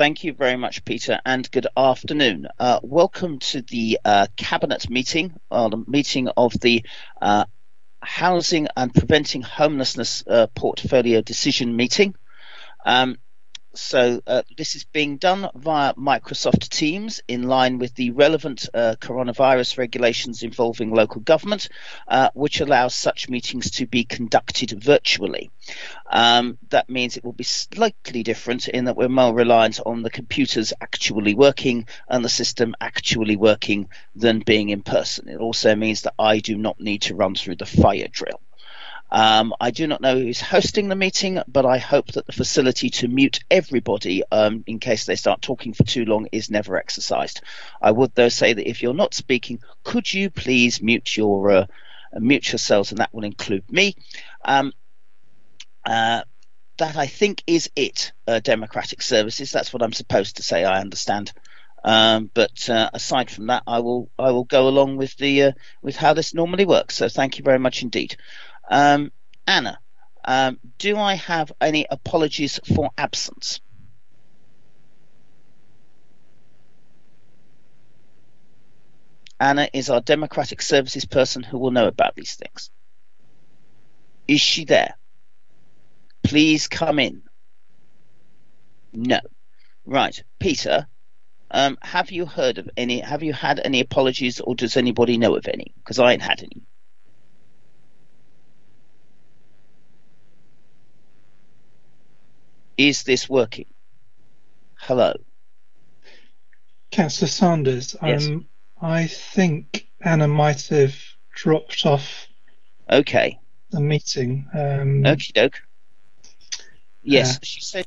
Thank you very much, Peter, and good afternoon. Welcome to the Cabinet meeting, the meeting of the Housing and Preventing Homelessness Portfolio Decision meeting. So this is being done via Microsoft Teams in line with the relevant coronavirus regulations involving local government, which allows such meetings to be conducted virtually. That means it will be slightly different in that we're more reliant on the computers actually working and the system actually working than being in person. It also means that I do not need to run through the fire drill. I do not know who's hosting the meeting, but I hope that the facility to mute everybody in case they start talking for too long is never exercised. I would, though, say that if you're not speaking, could you please mute yourselves, and that will include me. That, I think, is it. Democratic Services. That's what I'm supposed to say. I understand. But aside from that, I will go along with the with how this normally works. So thank you very much indeed. Anna, do I have any apologies for absence? Anna is our Democratic Services person who will know about these things. Is she there? Please come in. No. Right. Peter, have you heard of any? Have you had any apologies, or does anybody know of any? Because I ain't had any. Is this working? Hello. Councillor Sanders, yes. I think Anna might have dropped off the meeting. Okie doke. Yes, she said.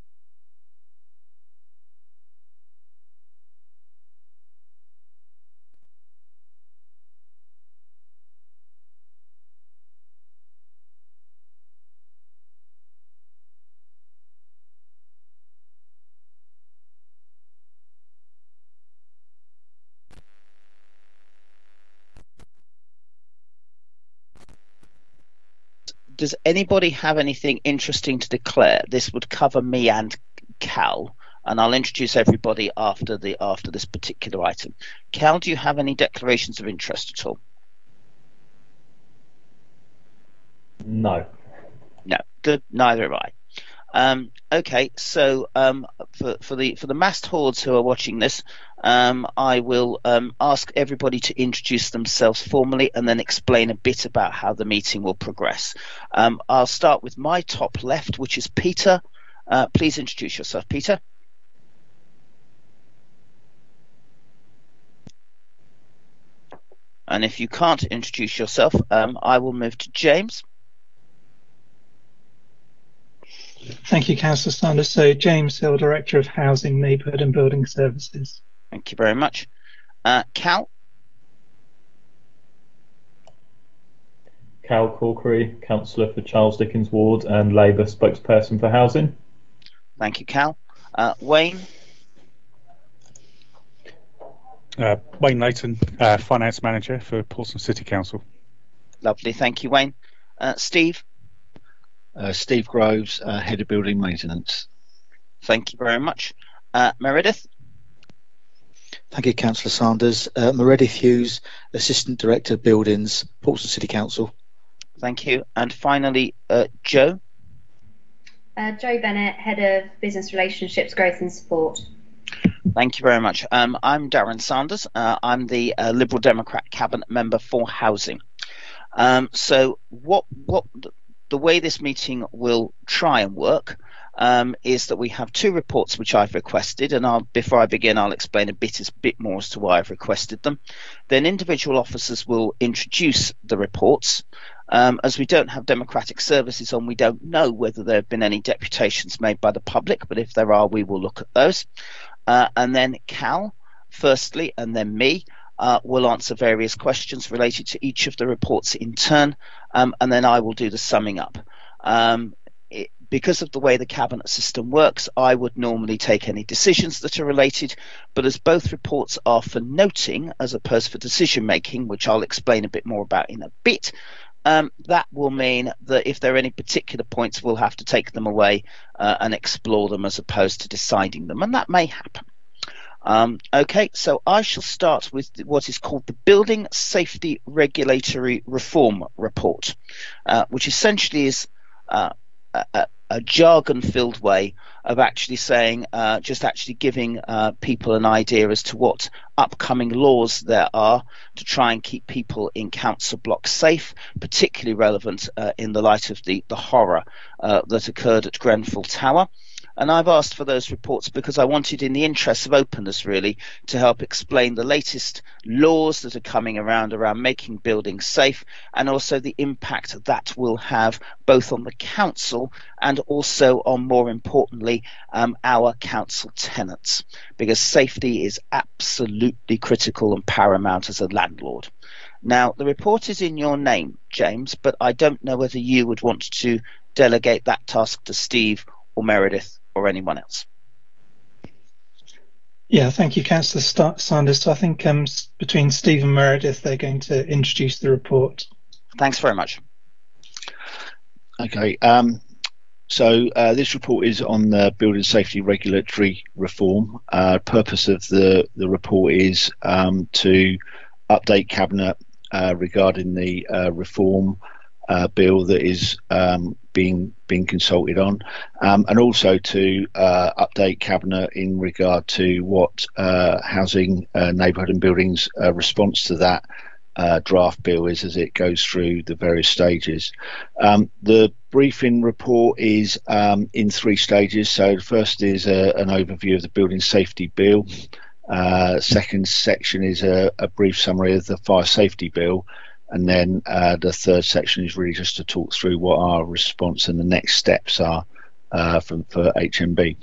Does anybody have anything interesting to declare? This would cover me and Cal, and I'll introduce everybody after this particular item. Cal, do you have any declarations of interest at all? No. No. Good. Neither have I. Okay, so for the massed hordes who are watching this, I will ask everybody to introduce themselves formally and then explain a bit about how the meeting will progress. I'll start with my top left, which is Peter. Please introduce yourself, Peter. And if you can't introduce yourself, I will move to James. Thank you, Councillor Sanders. So, James Hill, Director of Housing, Neighbourhood and Building Services. Thank you very much. Cal? Cal Corkery, Councillor for Charles Dickens Ward and Labour spokesperson for housing. Thank you, Cal. Wayne? Wayne Layton, Finance Manager for Portsmouth City Council. Lovely, thank you, Wayne. Steve? Steve Groves, Head of Building Maintenance. Thank you very much. Meredith? Thank you, Councillor Sanders. Meredith Hughes, Assistant Director of Buildings, Portsmouth City Council. Thank you. And finally, Jo? Jo Bennett, Head of Business Relationships, Growth and Support. Thank you very much. I'm Darren Sanders. I'm the Liberal Democrat Cabinet Member for Housing. So the way this meeting will try and work is that we have two reports which I've requested, and before I begin, I'll explain a bit more as to why I've requested them. Then individual officers will introduce the reports. As we don't have Democratic Services on, we don't know whether there have been any deputations made by the public, but if there are, we will look at those. And then Cal, firstly, and then me, will answer various questions related to each of the reports in turn, and then I will do the summing up. Because of the way the cabinet system works, I would normally take any decisions that are related, but as both reports are for noting as opposed for decision making, which I'll explain a bit more about in a bit, that will mean that if there are any particular points, we'll have to take them away and explore them as opposed to deciding them, and that may happen. Okay, so I shall start with what is called the Building Safety Regulatory Reform Report, which essentially is a jargon-filled way of actually saying, just actually giving people an idea as to what upcoming laws there are to try and keep people in council blocks safe, particularly relevant in the light of the horror that occurred at Grenfell Tower. And I've asked for those reports because I wanted, in the interest of openness really, to help explain the latest laws that are coming around making buildings safe, and also the impact that will have both on the council and also on, more importantly, our council tenants, because safety is absolutely critical and paramount as a landlord. Now, the report is in your name, James, but I don't know whether you would want to delegate that task to Steve or Meredith or anyone else. Yeah, thank you, Councillor Sanders. So I think between Steve and Meredith, they're going to introduce the report. Thanks very much. Okay, so this report is on the building safety regulatory reform. Purpose of the report is to update Cabinet regarding the reform bill that is being consulted on, and also to update Cabinet in regard to what housing, neighbourhood and buildings response to that draft bill is as it goes through the various stages. The briefing report is in 3 stages. So the first is an overview of the building safety bill. Second section is a brief summary of the fire safety bill. And then the third section is really just to talk through what our response and the next steps are for HMB.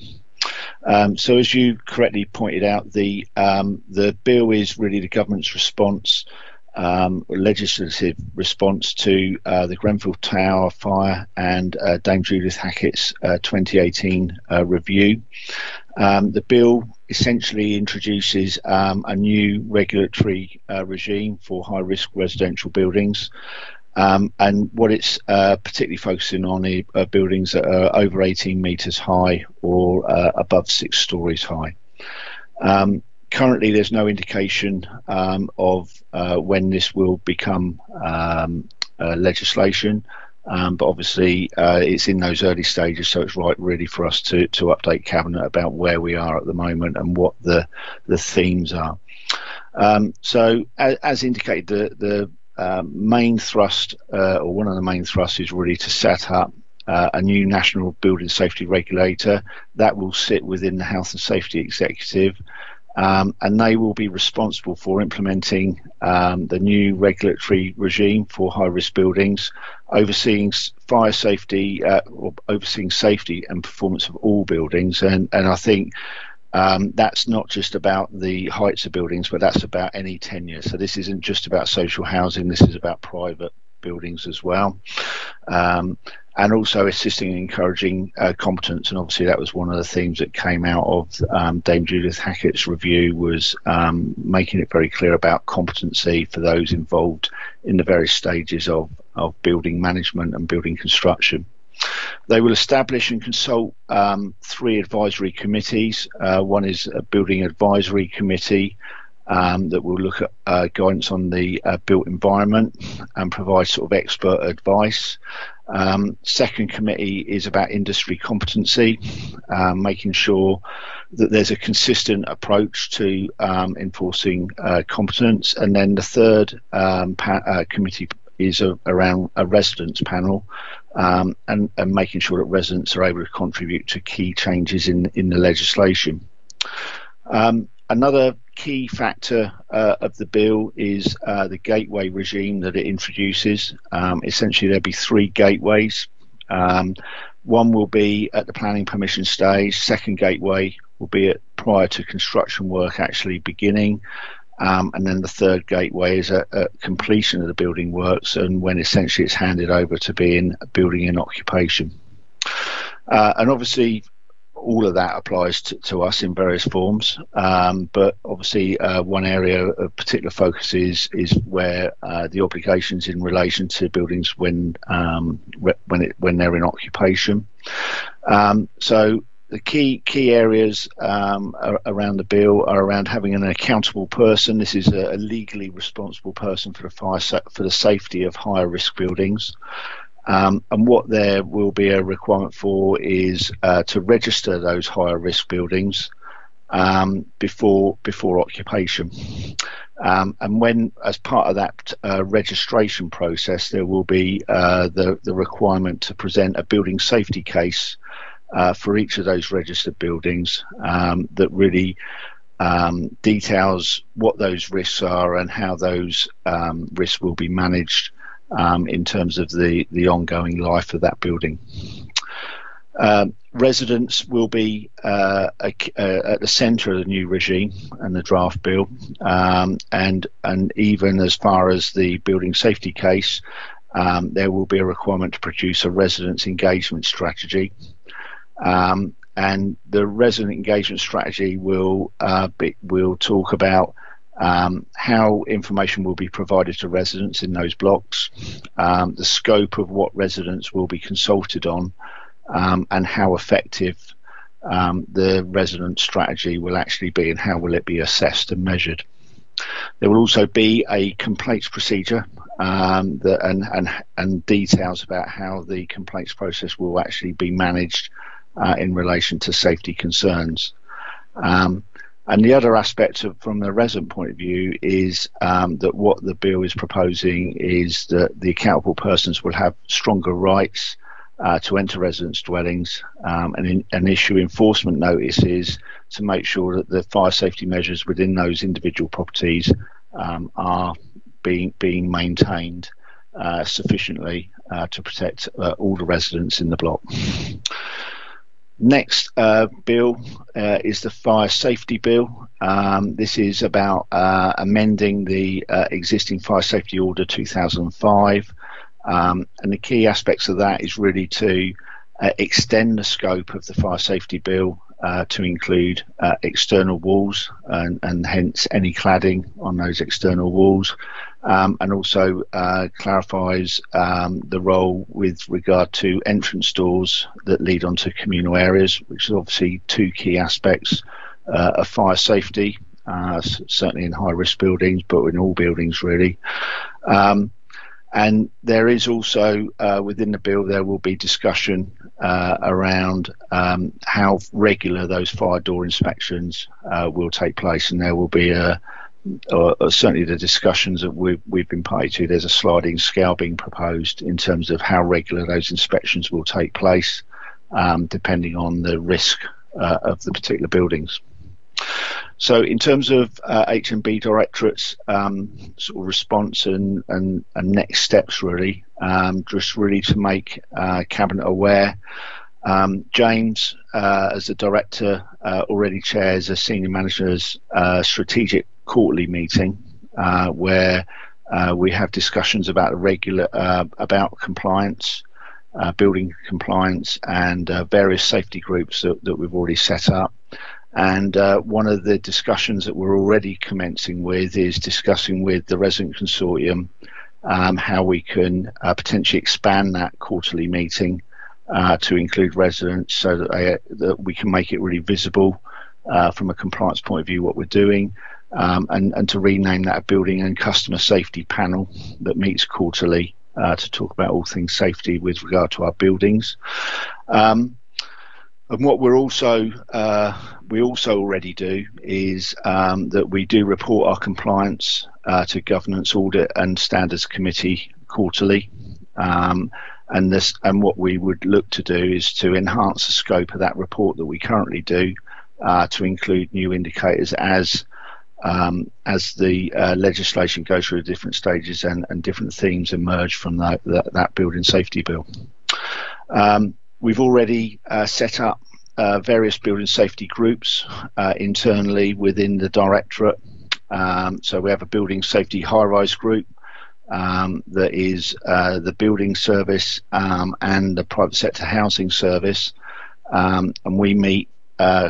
So as you correctly pointed out, the bill is really the government's response, legislative response to the Grenfell Tower fire and Dame Judith Hackett's 2018 review. The bill essentially introduces a new regulatory regime for high-risk residential buildings, and what it's particularly focusing on are buildings that are over 18 metres high or above 6 stories high. Currently, there's no indication of when this will become legislation. But obviously it's in those early stages, so it's right really for us to update Cabinet about where we are at the moment and what the themes are. So as indicated, the main thrust, or one of the main thrusts, is really to set up a new national building safety regulator that will sit within the Health and Safety Executive. And they will be responsible for implementing the new regulatory regime for high-risk buildings, overseeing fire safety, or overseeing safety and performance of all buildings. And I think that's not just about the heights of buildings, but that's about any tenure. So this isn't just about social housing, this is about private buildings as well. And also assisting and encouraging competence, and obviously that was one of the themes that came out of Dame Judith Hackett's review, was making it very clear about competency for those involved in the various stages of building management and building construction. They will establish and consult 3 advisory committees. One is a building advisory committee that will look at guidance on the built environment and provide sort of expert advice. Second committee is about industry competency, making sure that there's a consistent approach to enforcing competence. And then the third committee is around a residents panel, and making sure that residents are able to contribute to key changes in the legislation. Another key factor of the bill is the gateway regime that it introduces. Essentially, there'll be 3 gateways. One will be at the planning permission stage. Second gateway will be prior to construction work actually beginning. And then the third gateway is at completion of the building works, and when essentially it's handed over to being a building in occupation. And obviously, all of that applies to us in various forms, but obviously one area of particular focus is where the obligations in relation to buildings when they're in occupation. So the key areas around the bill are around having an accountable person. This is a legally responsible person for the safety of higher risk buildings. And what there will be a requirement for is to register those higher risk buildings before occupation. And when, as part of that registration process, there will be the requirement to present a building safety case for each of those registered buildings that really details what those risks are and how those risks will be managed in terms of the ongoing life of that building. Residents will be at the centre of the new regime and the draft bill, and even as far as the building safety case, there will be a requirement to produce a residents engagement strategy. And the resident engagement strategy will talk about how information will be provided to residents in those blocks, the scope of what residents will be consulted on, and how effective the resident strategy will actually be and how will it be assessed and measured. There will also be a complaints procedure and details about how the complaints process will actually be managed in relation to safety concerns. And the other aspect from the resident point of view is that what the bill is proposing is that the accountable persons will have stronger rights to enter residents' dwellings and issue enforcement notices to make sure that the fire safety measures within those individual properties are being maintained sufficiently to protect all the residents in the block. Next bill is the Fire Safety Bill. This is about amending the existing Fire Safety Order 2005, and the key aspects of that is really to extend the scope of the Fire Safety Bill to include external walls and hence any cladding on those external walls, and also clarifies the role with regard to entrance doors that lead onto communal areas, which is obviously two key aspects of fire safety, certainly in high risk buildings, but in all buildings really. And there is also within the bill there will be discussion around how regular those fire door inspections will take place, and there will be certainly the discussions that we've been party to. There's a sliding scale being proposed in terms of how regular those inspections will take place, depending on the risk of the particular buildings. So in terms of H&B Directorate's sort of response and next steps really, just really to make Cabinet aware, James, as the Director, already chairs a Senior Manager's strategic quarterly meeting where we have discussions about about compliance, building compliance, and various safety groups that we've already set up. And one of the discussions that we're already commencing with is discussing with the resident consortium how we can potentially expand that quarterly meeting to include residents, so that we can make it really visible from a compliance point of view what we're doing, and to rename that a building and customer safety panel that meets quarterly to talk about all things safety with regard to our buildings. And what we also already do is that we do report our compliance to Governance, Audit and Standards Committee quarterly. And what we would look to do is to enhance the scope of that report that we currently do to include new indicators as the legislation goes through different stages and different themes emerge from that building safety bill. We've already set up various building safety groups internally within the Directorate. So we have a building safety high-rise group that is the building service and the private sector housing service. And we meet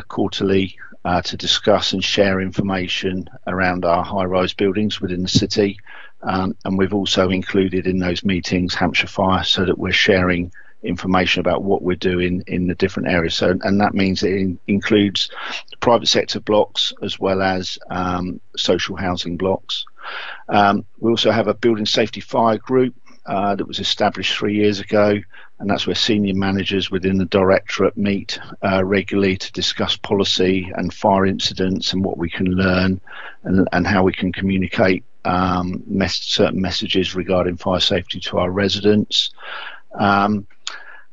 quarterly to discuss and share information around our high-rise buildings within the city. And we've also included in those meetings Hampshire Fire, so that we're sharing information about what we're doing in the different areas. So, and that means it includes private sector blocks as well as social housing blocks. We also have a building safety fire group that was established 3 years ago, and that's where senior managers within the directorate meet regularly to discuss policy and fire incidents and what we can learn and how we can communicate certain messages regarding fire safety to our residents.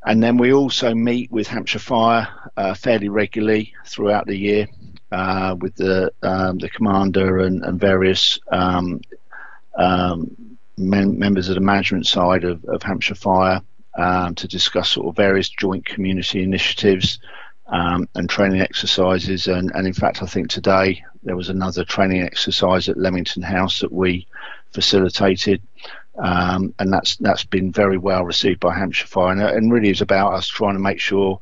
And then we also meet with Hampshire Fire fairly regularly throughout the year with the commander and various members of the management side of Hampshire Fire to discuss sort of various joint community initiatives and training exercises. And in fact, I think today there was another training exercise at Leamington House that we facilitated. And that's been very well received by Hampshire Fire, and really is about us trying to make sure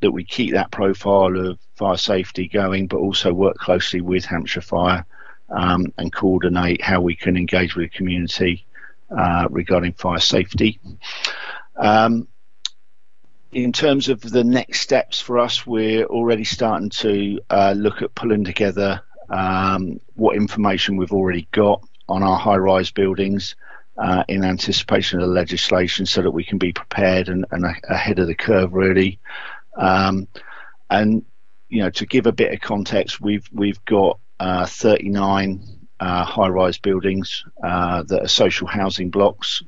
that we keep that profile of fire safety going, but also work closely with Hampshire Fire and coordinate how we can engage with the community regarding fire safety. In terms of the next steps for us, we're already starting to look at pulling together what information we've already got on our high-rise buildings in anticipation of the legislation, so that we can be prepared and ahead of the curve, really. And to give a bit of context, we've got 39 high-rise buildings that are social housing blocks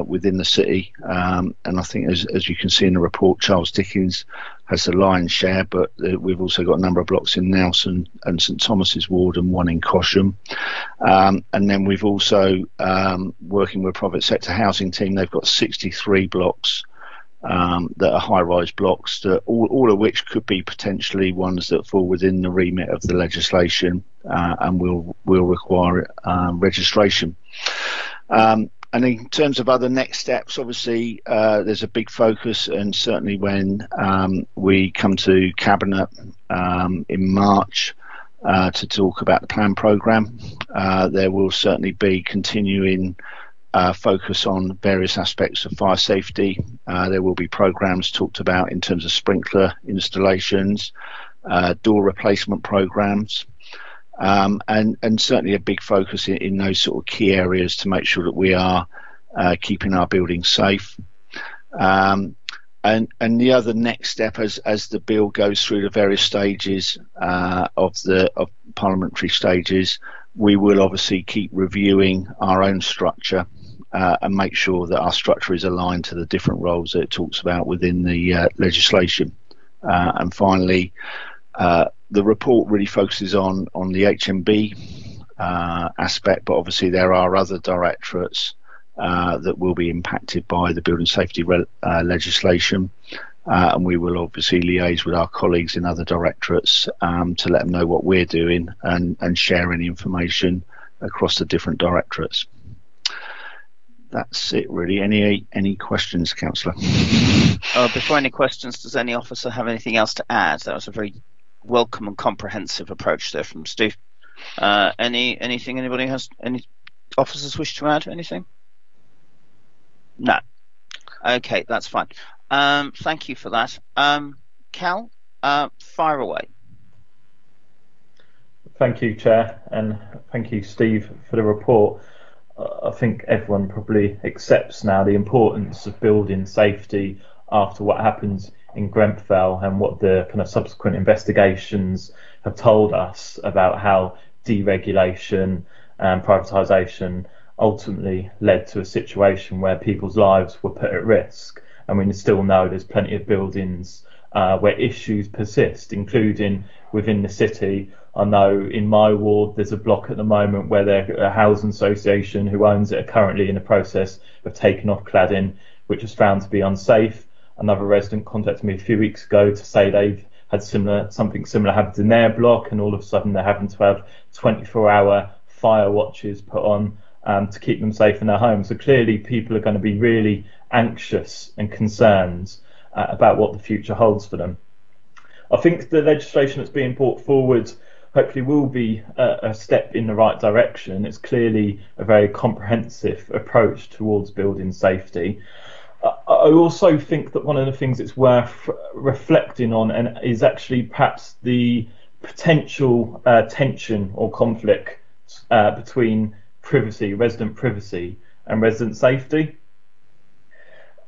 within the city, and I think as you can see in the report, Charles Dickens has the lion's share, but we've also got a number of blocks in Nelson and St Thomas's Ward and one in Cosham. And then we've also working with private sector housing team, they've got 63 blocks that are high-rise blocks, that all of which could be potentially ones that fall within the remit of the legislation and will require registration. And in terms of other next steps, obviously there's a big focus, and certainly when we come to Cabinet in March to talk about the plan programme, there will certainly be continuing focus on various aspects of fire safety. There will be programmes talked about in terms of sprinkler installations, door replacement programmes, and certainly a big focus in those sort of key areas to make sure that we are keeping our buildings safe. And the other next step, as the bill goes through the various stages of parliamentary stages, we will obviously keep reviewing our own structure and make sure that our structure is aligned to the different roles that it talks about within the legislation. And finally, the report really focuses on the HMB aspect, but obviously there are other directorates that will be impacted by the building safety legislation, and we will obviously liaise with our colleagues in other directorates to let them know what we're doing and sharing information across the different directorates. That's it, really. Any questions, Councillor? Before any questions, does any officer have anything else to add? That was a very welcome and comprehensive approach there from Steve. Anything anybody has? Any officers wish to add anything? No. Okay, that's fine. Thank you for that. Cal, fire away. Thank you, Chair, and thank you, Steve, for the report. I think everyone probably accepts now the importance of building safety after what happens in Grenfell and what the kind of subsequent investigations have told us about how deregulation and privatisation ultimately led to a situation where people's lives were put at risk. And we still know there's plenty of buildings where issues persist, including within the city. I know in my ward there's a block at the moment where a housing association who owns it are currently in the process of taking off cladding, which was found to be unsafe. Another resident contacted me a few weeks ago to say they've had something similar happened in their block, and all of a sudden they're having to have 24-hour fire watches put on to keep them safe in their homes. So clearly people are going to be really anxious and concerned about what the future holds for them. I think the legislation that's being brought forward hopefully will be a step in the right direction. It's clearly a very comprehensive approach towards building safety. I also think that one of the things it's worth reflecting on and is actually perhaps the potential tension or conflict between resident privacy and resident safety.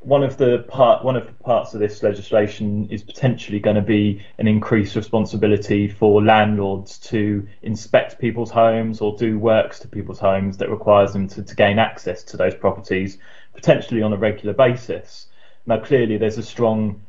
One of the parts of this legislation is potentially going to be an increased responsibility for landlords to inspect people's homes or do works to people's homes that requires them to gain access to those properties, potentially on a regular basis. Now, clearly, there's a strong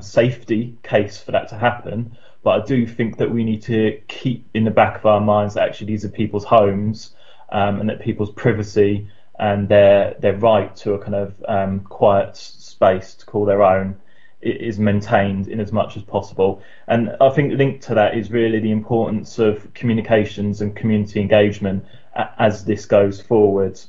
safety case for that to happen, but I do think that we need to keep in the back of our minds that actually these are people's homes, and that people's privacy and their right to a kind of quiet space to call their own is maintained in as much as possible. And I think linked to that is really the importance of communications and community engagement as this goes forward.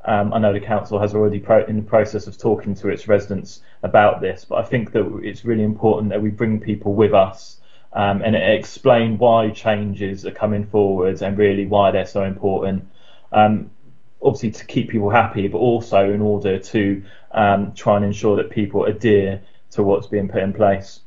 I know the council has already in the process of talking to its residents about this, but I think that it's really important that we bring people with us and explain why changes are coming forward and really why they're so important. Obviously to keep people happy, but also in order to try and ensure that people adhere to what's being put in place.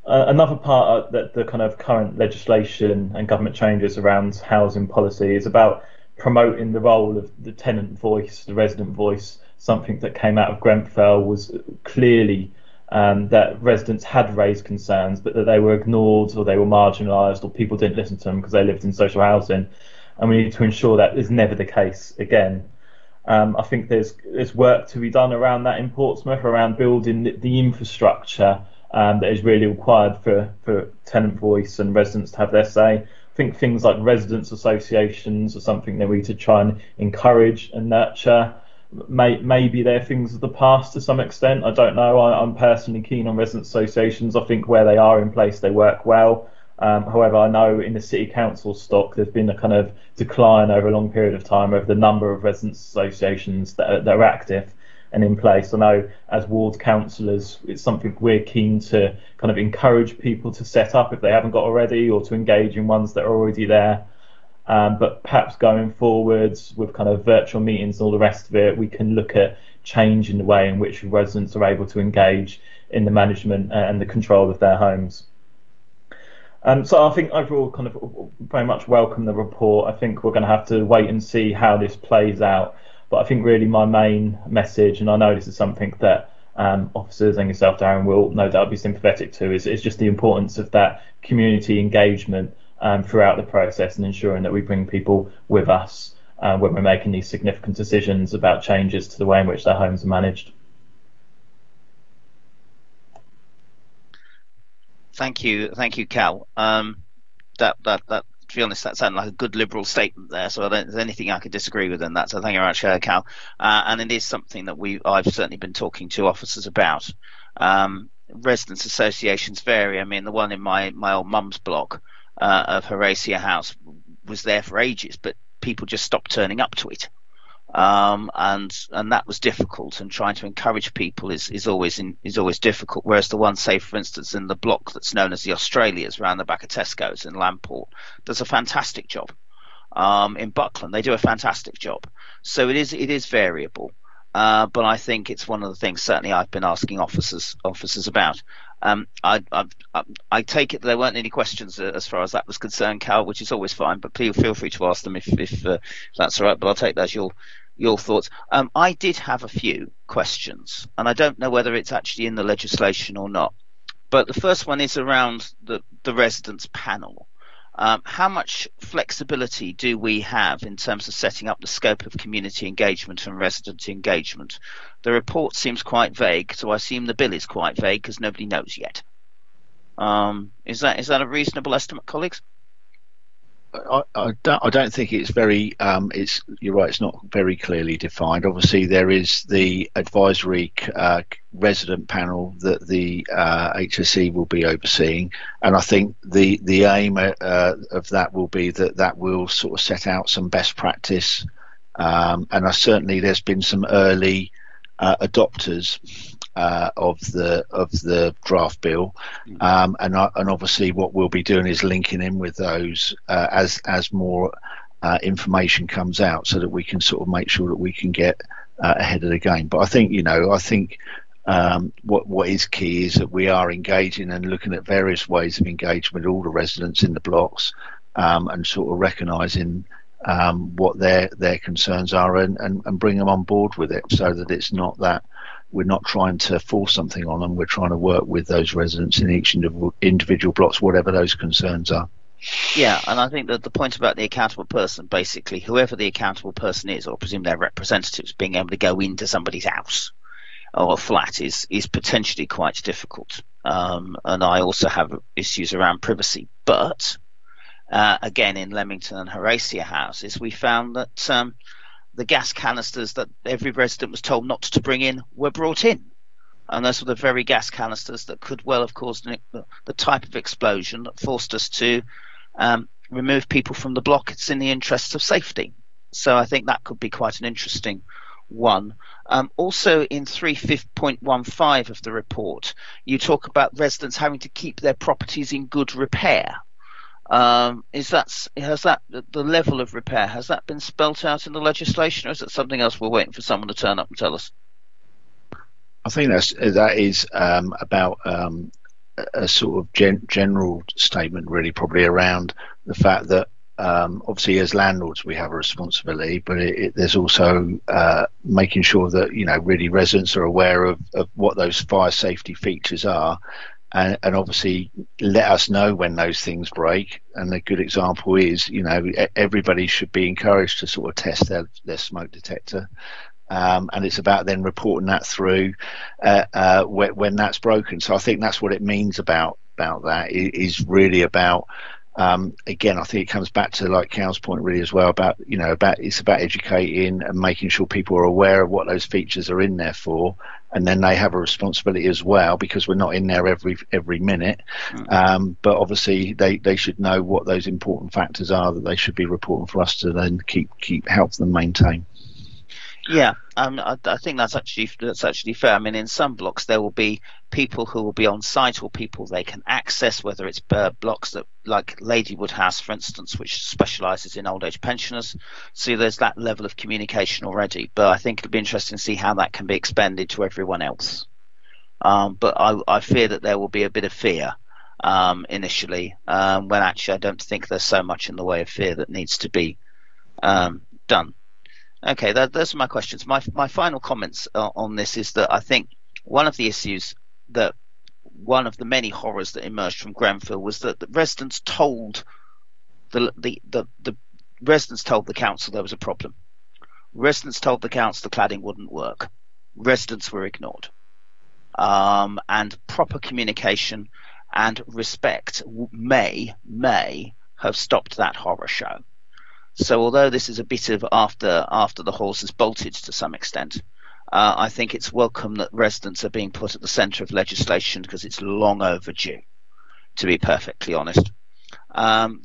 Another part that the kind of current legislation and government changes around housing policy is about promoting the role of the tenant voice, the resident voice. Something that came out of Grenfell was clearly that residents had raised concerns, but that they were ignored or they were marginalised or people didn't listen to them because they lived in social housing. And we need to ensure that is never the case again. I think there's work to be done around that in Portsmouth, around building the infrastructure that is really required for tenant voice and residents to have their say. I think things like residents associations are something that we need to try and encourage and nurture. Maybe they're things of the past to some extent. I don't know. I'm personally keen on resident associations. I think where they are in place, they work well. However, I know in the city council stock, there's been a kind of decline over a long period of time of the number of residents associations that are active and in place. I know as ward councillors, it's something we're keen to kind of encourage people to set up if they haven't got already, or to engage in ones that are already there. But perhaps going forwards with kind of virtual meetings and all the rest of it, we can look at changing the way in which residents are able to engage in the management and the control of their homes. So I think overall kind of very much welcome the report. I think we're going to have to wait and see how this plays out. But I think really my main message, and I know this is something that officers and yourself, Darren, will no doubt be sympathetic to, is just the importance of that community engagement throughout the process and ensuring that we bring people with us when we're making these significant decisions about changes to the way in which their homes are managed. Thank you, Cal. That to be honest, that sounded like a good Liberal statement there. So I don't think there's anything I could disagree with in that. So thank you very much, Cal. And it is something that I've certainly been talking to officers about. Residents associations vary. I mean, the one in my old mum's block of Horacia House was there for ages, but people just stopped turning up to it. And that was difficult, and trying to encourage people is always difficult. Whereas the one, say for instance, in the block that's known as the Australias around the back of Tesco's in Lamport, does a fantastic job. In Buckland, they do a fantastic job. So it is variable, but I think it's one of the things certainly I've been asking officers about. I take it there weren't any questions as far as that was concerned, Cal, which is always fine. But please feel free to ask them if that's all right. But I'll take that as your thoughts. I did have a few questions, and I don't know whether it's actually in the legislation or not. But the first one is around the residents panel. How much flexibility do we have in terms of setting up the scope of community engagement and resident engagement? The report seems quite vague, so I assume the bill is quite vague because nobody knows yet. Is that a reasonable estimate, colleagues? I don't think it's very. You're right. It's not very clearly defined. Obviously, there is the advisory resident panel that the HSE will be overseeing, and I think the aim of that will be that will sort of set out some best practice. And certainly, there's been some early adopters of the draft bill, and obviously what we'll be doing is linking in with those as more information comes out, so that we can sort of make sure that we can get ahead of the game. But I think what is key is that we are engaging and looking at various ways of engagement with all the residents in the blocks, and sort of recognising what their concerns are, and bring them on board with it, so that it's not that we're not trying to force something on them. We're trying to work with those residents in each individual blocks, whatever those concerns are. Yeah, and I think that the point about the accountable person, basically, whoever the accountable person is, or I presume their representatives, being able to go into somebody's house or a flat is potentially quite difficult. And I also have issues around privacy. But again, in Leamington and Horatia houses, we found that the gas canisters that every resident was told not to bring in were brought in. And those were the very gas canisters that could well have caused the type of explosion that forced us to remove people from the block. It's in the interests of safety. So I think that could be quite an interesting one. Also in 3.15 of the report, you talk about residents having to keep their properties in good repair. Has that the level of repair, has that been spelt out in the legislation, or is it something else we're waiting for someone to turn up and tell us? I think that is about a sort of general statement, really, probably around the fact that obviously as landlords we have a responsibility, but there's also making sure that really residents are aware of what those fire safety features are, and obviously let us know when those things break. And a good example is everybody should be encouraged to sort of test their smoke detector. And it's about then reporting that through when that's broken. So I think that's what it means about that. It is really about again, I think it comes back to, like Cal's point, really, as well, about it's about educating and making sure people are aware of what those features are in there for, and then they have a responsibility as well, because we're not in there every minute. But obviously they should know what those important factors are that they should be reporting for us to then help them maintain. Yeah, I think that's actually fair. I mean, in some blocks there will be people who will be on site, or people they can access, whether it's blocks that, like Ladywood House, for instance, which specialises in old age pensioners. So there's that level of communication already. But I think it'll be interesting to see how that can be expanded to everyone else. But I fear that there will be a bit of fear initially, when actually I don't think there's so much in the way of fear that needs to be done. Okay, those are my questions. My final comments on this is that I think one of the issues, that one of the many horrors that emerged from Grenfell, was that the residents told the residents told the council there was a problem. Residents told the council the cladding wouldn't work. Residents were ignored. And proper communication and respect may have stopped that horror show. So although this is a bit of after the horse has bolted to some extent, I think it's welcome that residents are being put at the centre of legislation, because it's long overdue, to be perfectly honest.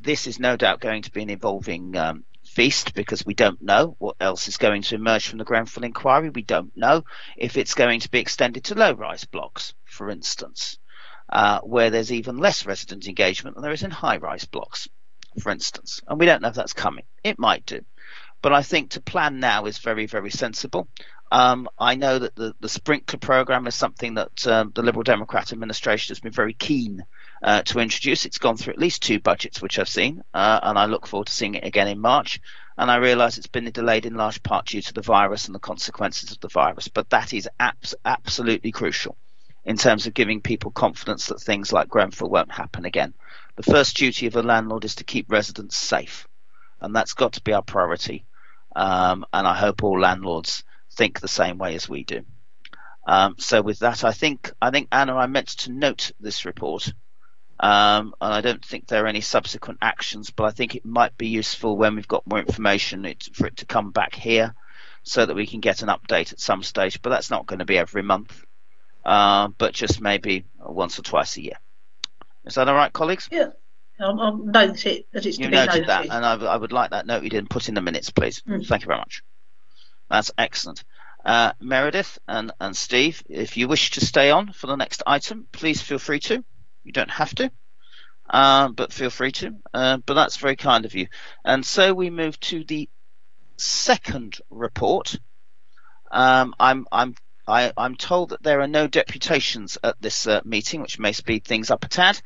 This is no doubt going to be an evolving feast, because we don't know what else is going to emerge from the Grenfell inquiry. We don't know if it's going to be extended to low-rise blocks, for instance, where there's even less resident engagement than there is in high-rise blocks, for instance. And we don't know if that's coming. It might do. But I think to plan now is very, very sensible. I know that the sprinkler programme is something that the Liberal Democrat administration has been very keen to introduce. It's gone through at least 2 budgets, which I've seen, and I look forward to seeing it again in March. And I realise it's been delayed in large part due to the virus and the consequences of the virus. But that is absolutely crucial in terms of giving people confidence that things like Grenfell won't happen again. The first duty of a landlord is to keep residents safe, and that's got to be our priority. And I hope all landlords think the same way as we do. So with that, I think Anna, I meant to note this report, and I don't think there are any subsequent actions, but I think it might be useful when we've got more information for it to come back here, so that we can get an update at some stage. But that's not going to be every month, but just maybe once or twice a year. Is that all right, colleagues? Yeah, I'll note it as it's to be noted. You noted that, and I would like that noted and put in the minutes, please. Thank you very much. That's excellent. Meredith and Steve, if you wish to stay on for the next item, please feel free to. You don't have to, but feel free to. But that's very kind of you. And so we move to the second report. I'm told that there are no deputations at this meeting, which may speed things up a tad.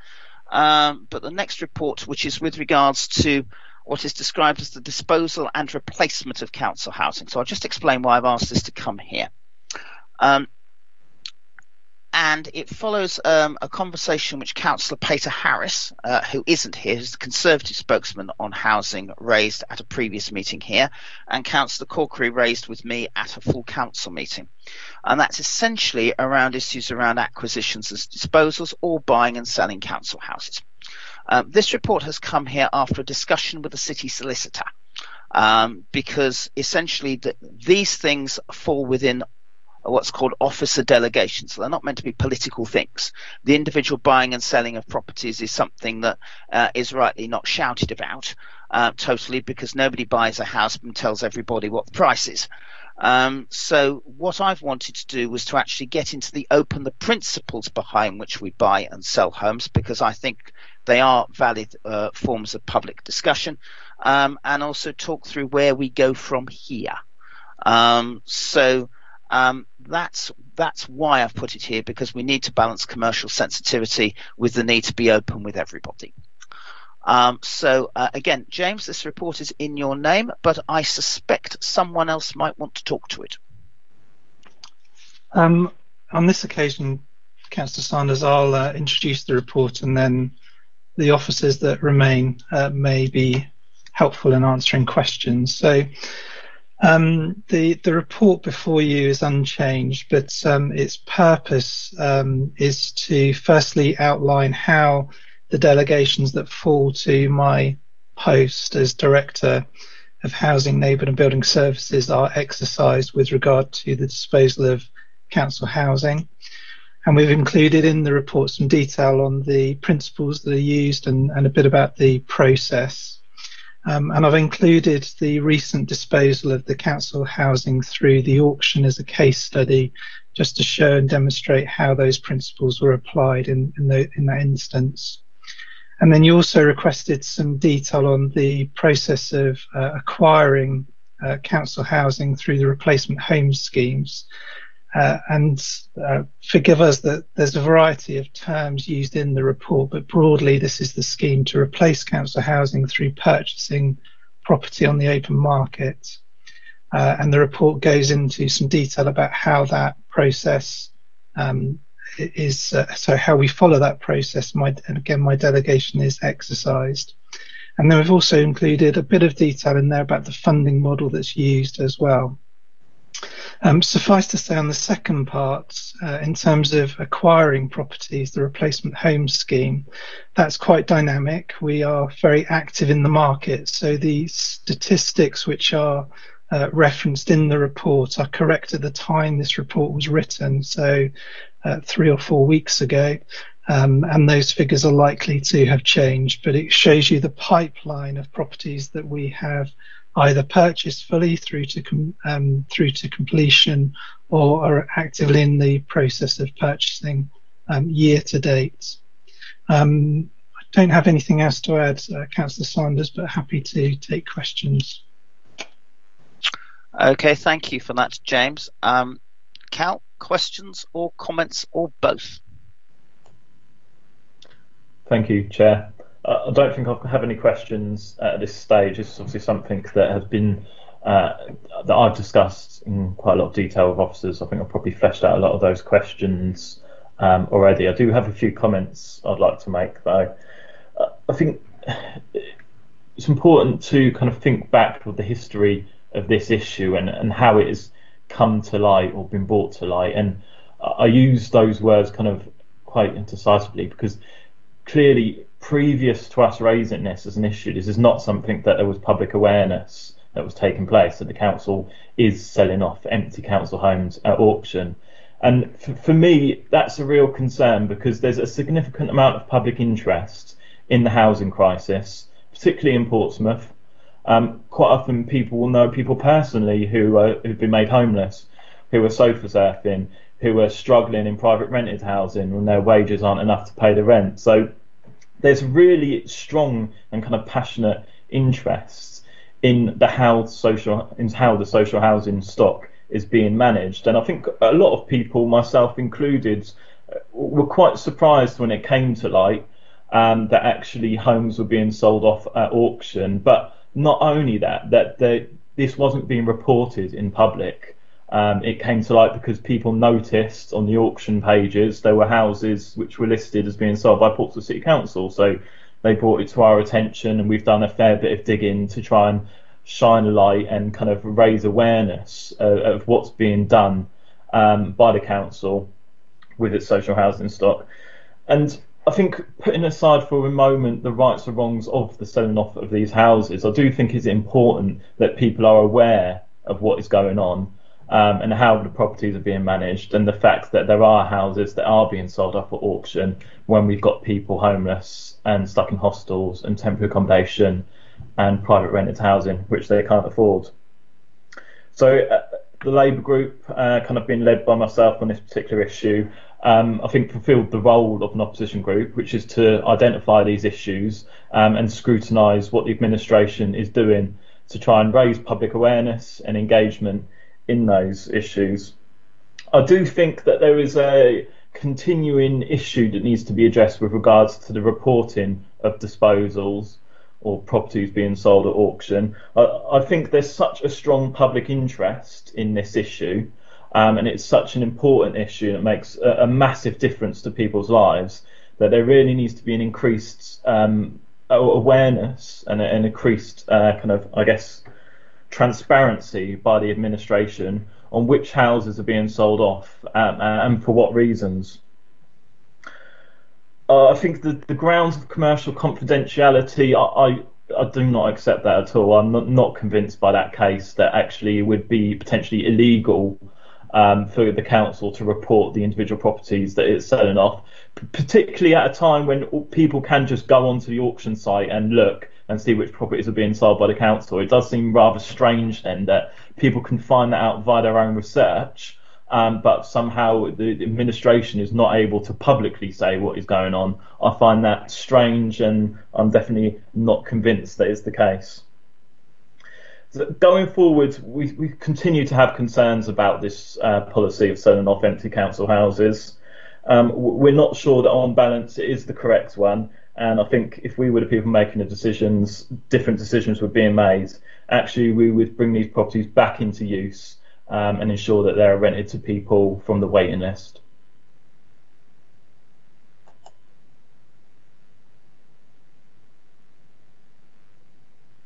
But the next report, which is with regards to what is described as the disposal and replacement of council housing. So I'll just explain why I've asked this to come here. And it follows a conversation which Councillor Peter Harris, who isn't here, who's the Conservative spokesman on housing, raised at a previous meeting here, and Councillor Corkery raised with me at a full council meeting. And that's essentially around issues around acquisitions and disposals or buying and selling council houses. This report has come here after a discussion with the city solicitor, because essentially these things fall within what's called officer delegations. So they're not meant to be political things. The individual buying and selling of properties is something that is rightly not shouted about totally, because nobody buys a house and tells everybody what the price is. So what I've wanted to do was to actually get into the principles behind which we buy and sell homes, because I think they are valid forms of public discussion, and also talk through where we go from here. That's why I've put it here, because we need to balance commercial sensitivity with the need to be open with everybody. Again, James, this report is in your name, but I suspect someone else might want to talk to it. On this occasion, Councillor Sanders, I'll introduce the report, and then the officers that remain may be helpful in answering questions. So the report before you is unchanged, but its purpose is to firstly outline how the delegations that fall to my post as Director of Housing, Neighbourhood and Building Services are exercised with regard to the disposal of council housing. And we've included in the report some detail on the principles that are used and a bit about the process. And I've included the recent disposal of the council housing through the auction as a case study, just to show and demonstrate how those principles were applied in that instance. And then you also requested some detail on the process of acquiring council housing through the replacement home schemes. Forgive us that there's a variety of terms used in the report, but broadly this is the scheme to replace council housing through purchasing property on the open market. And the report goes into some detail about how that process so how we follow that process. And again, my delegation is exercised. And then we've also included a bit of detail in there about the funding model that's used as well. Suffice to say, on the second part, in terms of acquiring properties, the replacement home scheme, that's quite dynamic. We are very active in the market, so the statistics which are referenced in the report are correct at the time this report was written, so 3 or 4 weeks ago, and those figures are likely to have changed, but it shows you the pipeline of properties that we have either purchased fully through to completion or are actively in the process of purchasing year to date. I don't have anything else to add, Councillor Sanders, but happy to take questions. Okay, thank you for that, James. Cal, questions or comments or both? Thank you, Chair. I don't think I have any questions at this stage. This is obviously something that has been that I've discussed in quite a lot of detail with officers. I think I've probably fleshed out a lot of those questions already. I do have a few comments I'd like to make, though. I think it's important to kind of think back with the history of this issue and how it has come to light or been brought to light. And I use those words kind of quite indecisively because clearly previous to us raising this as an issue, this is not something that there was public awareness that was taking place, that the council is selling off empty council homes at auction. And for me, that's a real concern because there's a significant amount of public interest in the housing crisis, particularly in Portsmouth. Quite often people will know people personally who've been made homeless. who are sofa surfing, who are struggling in private rented housing when their wages aren't enough to pay the rent. So there's really strong and kind of passionate interests in how the social housing stock is being managed. And I think a lot of people, myself included, were quite surprised when it came to light that actually homes were being sold off at auction. But not only that, this wasn't being reported in public. It came to light because people noticed on the auction pages there were houses which were listed as being sold by Portsmouth City Council. So they brought it to our attention, and we've done a fair bit of digging to try and shine a light and kind of raise awareness of what's being done by the council with its social housing stock. And I think, putting aside for a moment the rights or wrongs of the selling off of these houses, I do think it's important that people are aware of what is going on and how the properties are being managed, and the fact that there are houses that are being sold off at auction when we've got people homeless and stuck in hostels and temporary accommodation and private rented housing which they can't afford. So the Labour group, kind of being led by myself on this particular issue, I think fulfilled the role of an opposition group, which is to identify these issues and scrutinise what the administration is doing to try and raise public awareness and engagement in those issues. I do think that there is a continuing issue that needs to be addressed with regards to the reporting of disposals or properties being sold at auction. I think there's such a strong public interest in this issue, and it's such an important issue, and it makes a massive difference to people's lives, that there really needs to be an increased awareness and an increased kind of, I guess, transparency by the administration on which houses are being sold off and for what reasons. I think the grounds of commercial confidentiality, I do not accept that at all. I'm not convinced by that case that actually it would be potentially illegal for the council to report the individual properties that it's selling off, particularly at a time when people can just go onto the auction site and look and see which properties are being sold by the council. It does seem rather strange then that people can find that out via their own research, but somehow the administration is not able to publicly say what is going on. I find that strange, and I'm definitely not convinced that is the case. So going forward, we continue to have concerns about this policy of selling off empty council houses. We're not sure that on balance it is the correct one, and I think if we were the people making the decisions, different decisions were being made. Actually, we would bring these properties back into use and ensure that they're rented to people from the waiting list.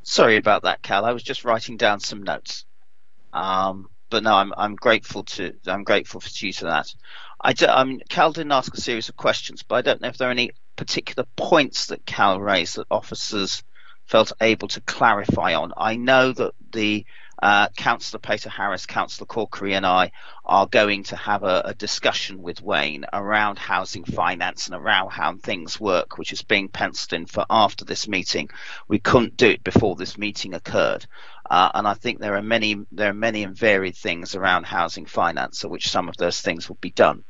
Sorry about that, Cal. I was just writing down some notes. But no, I'm grateful for you to that. Cal didn't ask a series of questions, but I don't know if there are any particular points that Cal raised that officers felt able to clarify on. I know that the Councillor Pater Harris, Councillor Corkery and I are going to have a discussion with Wayne around housing finance and around how things work, which is being penciled in for after this meeting. We couldn't do it before this meeting occurred. And I think there are many and varied things around housing finance at which some of those things will be done.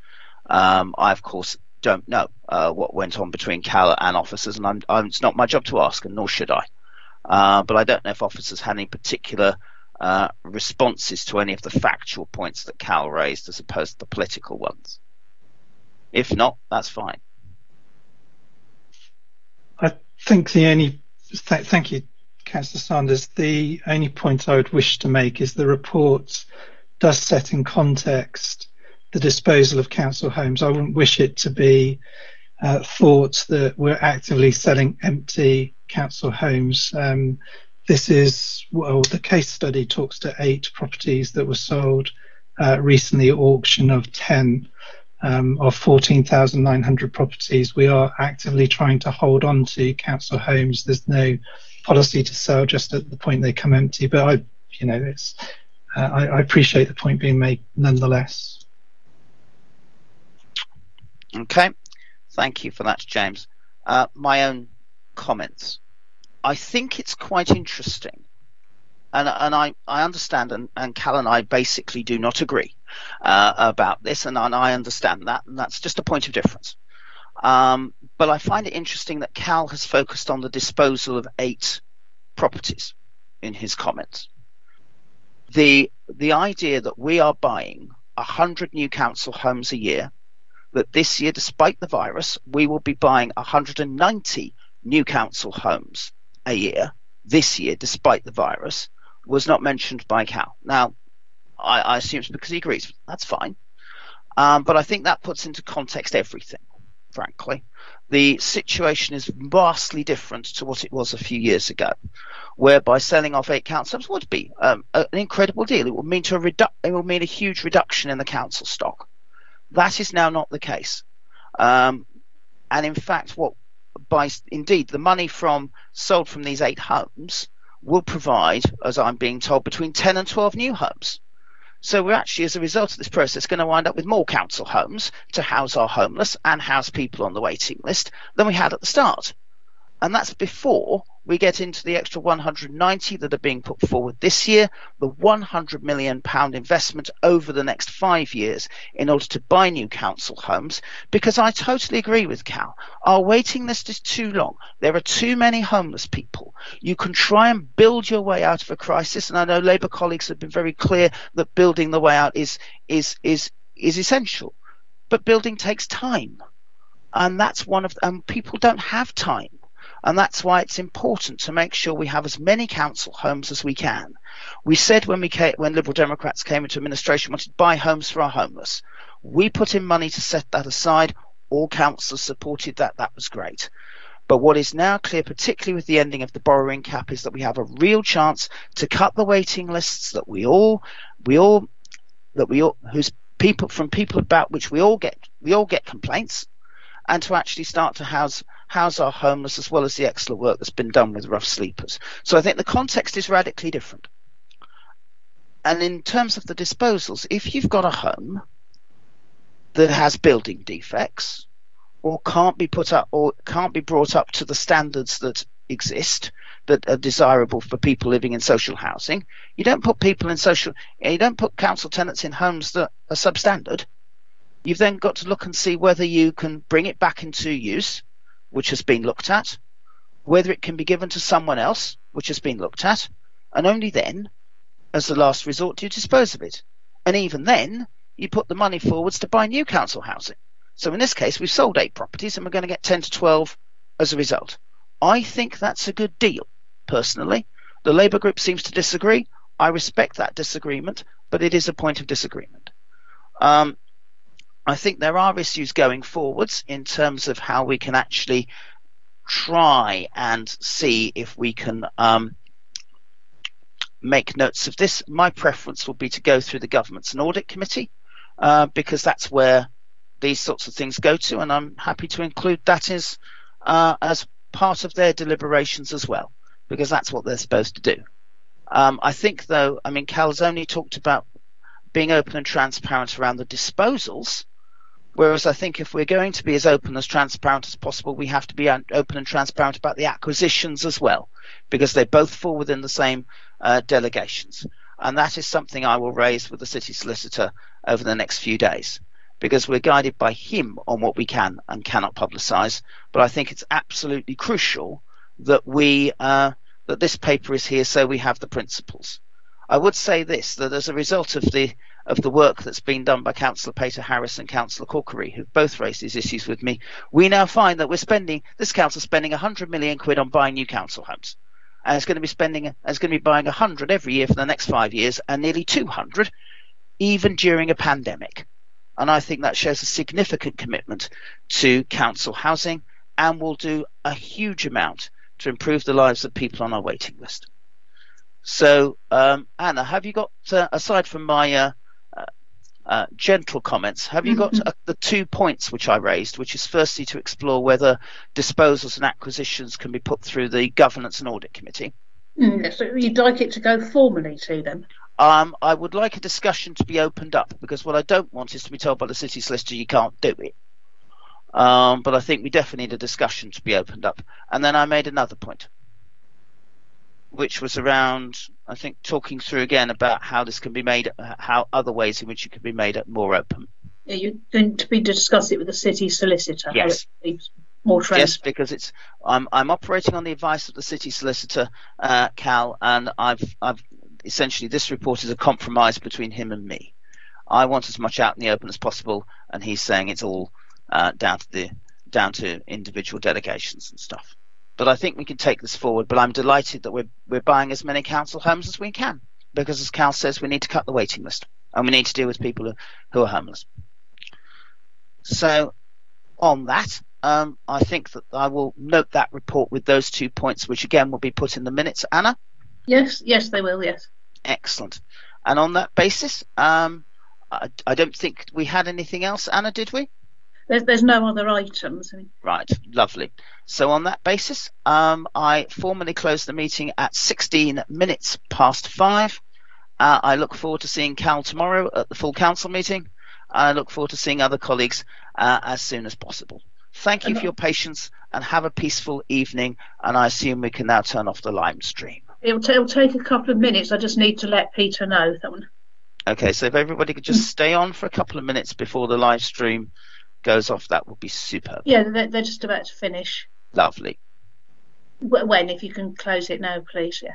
I, of course, don't know what went on between Cal and officers, and it's not my job to ask, and nor should I. But I don't know if officers had any particular responses to any of the factual points that Cal raised as opposed to the political ones. If not, that's fine. I think thank you, Councillor Sanders. The only point I would wish to make is the report does set in context the disposal of council homes. I wouldn't wish it to be thought that we're actively selling empty council homes. This is, well, the case study talks to 8 properties that were sold recently at auction of 10 of 14,900 properties. We are actively trying to hold on to council homes. There's no policy to sell just at the point they come empty, but I appreciate the point being made nonetheless. Okay, thank you for that, James. My own comments. I think it's quite interesting, and I understand, and Cal and I basically do not agree about this, and I understand that, and that's just a point of difference. But I find it interesting that Cal has focused on the disposal of 8 properties in his comments. The idea that we are buying 100 new council homes a year, that this year, despite the virus, we will be buying 190 new council homes a year this year, despite the virus, was not mentioned by Cal. Now, I assume it's because he agrees. That's fine. But I think that puts into context everything, frankly. The situation is vastly different to what it was a few years ago, whereby selling off 8 councils would be an incredible deal. It would mean a huge reduction in the council stock. That is now not the case. And in fact, indeed, the money sold from these 8 homes will provide, as I'm being told, between 10 and 12 new homes. So we're actually, as a result of this process, going to wind up with more council homes to house our homeless and house people on the waiting list than we had at the start. And that's before we get into the extra 190 that are being put forward this year, the £100 million investment over the next 5 years in order to buy new council homes, because I totally agree with Cal. Our waiting list is too long. There are too many homeless people. You can try and build your way out of a crisis, and I know Labour colleagues have been very clear that building the way out is essential. But building takes time, and and people don't have time. And that's why it's important to make sure we have as many council homes as we can. We said when Liberal Democrats came into administration, we wanted to buy homes for our homeless. We put in money to set that aside. All councillors supported that. That was great. But what is now clear, particularly with the ending of the borrowing cap, is that we have a real chance to cut the waiting lists that people about which we all get complaints, and to actually start to house our homeless, as well as the excellent work that's been done with rough sleepers. So I think the context is radically different. And in terms of the disposals, if you've got a home that has building defects, or can't be put up, or can't be brought up to the standards that exist, that are desirable for people living in social housing, you don't put council tenants in homes that are substandard. You've then got to look and see whether you can bring it back into use, which has been looked at, whether it can be given to someone else, which has been looked at, and only then, as the last resort, do you dispose of it. And even then, you put the money forwards to buy new council housing. So in this case, we've sold 8 properties and we're going to get 10 to 12 as a result. I think that's a good deal, personally. The Labour group seems to disagree. I respect that disagreement, but it is a point of disagreement. I think there are issues going forwards in terms of how we can actually try and see if we can make notes of this. My preference would be to go through the Governance and Audit Committee, because that's where these sorts of things go to, and I'm happy to include that as part of their deliberations as well, because that's what they're supposed to do. I think, though, Cal's only talked about being open and transparent around the disposals, whereas I think if we're going to be as open as transparent as possible, we have to be open and transparent about the acquisitions as well, because they both fall within the same delegations. And that is something I will raise with the city solicitor over the next few days, because we're guided by him on what we can and cannot publicise. But I think it's absolutely crucial that that this paper is here so we have the principles. I would say this, that as a result of the work that's been done by Councillor Pater Harris and Councillor Corkery, who've both raised these issues with me, we now find that this council spending £100 million on buying new council homes. And it's going to be buying 100 every year for the next 5 years, and nearly 200 even during a pandemic. And I think that shows a significant commitment to council housing and will do a huge amount to improve the lives of people on our waiting list. So, Anna, have you got, aside from my gentle comments, have you got the 2 points which I raised, which is firstly to explore whether disposals and acquisitions can be put through the Governance and Audit Committee? Yes, so you'd like it to go formally to them? I would like a discussion to be opened up, because what I don't want is to be told by the city solicitor you can't do it. But I think we definitely need a discussion to be opened up. And then I made another point, which was around I think talking through again about how this can be made, how other ways in which it could be made more open. Yeah, you're going to be discuss it with the city solicitor. Yes. How it be more Yes, because I'm operating on the advice of the city solicitor, Cal, and I've essentially this report is a compromise between him and me. I want as much out in the open as possible, and he's saying it's all down to individual delegations and stuff. But I think we can take this forward. But I'm delighted that we're buying as many council homes as we can, because as Cal says, we need to cut the waiting list, and we need to deal with people who are homeless. So on that, I think that I will note that report with those 2 points, which again will be put in the minutes. Anna? Yes, they will, yes. Excellent. And on that basis, I don't think we had anything else, Anna, did we? There's no other items. Right, lovely. So on that basis, I formally close the meeting at 16 minutes past 5. I look forward to seeing Cal tomorrow at the full council meeting. I look forward to seeing other colleagues as soon as possible. Thank you for your patience, and have a peaceful evening. And I assume we can now turn off the live stream. It'll take a couple of minutes. I just need to let Peter know that one. Okay, so if everybody could just stay on for a couple of minutes before the live stream goes off, that would be superb. Yeah, they're just about to finish. Lovely. When, if you can close it now, please. Yeah.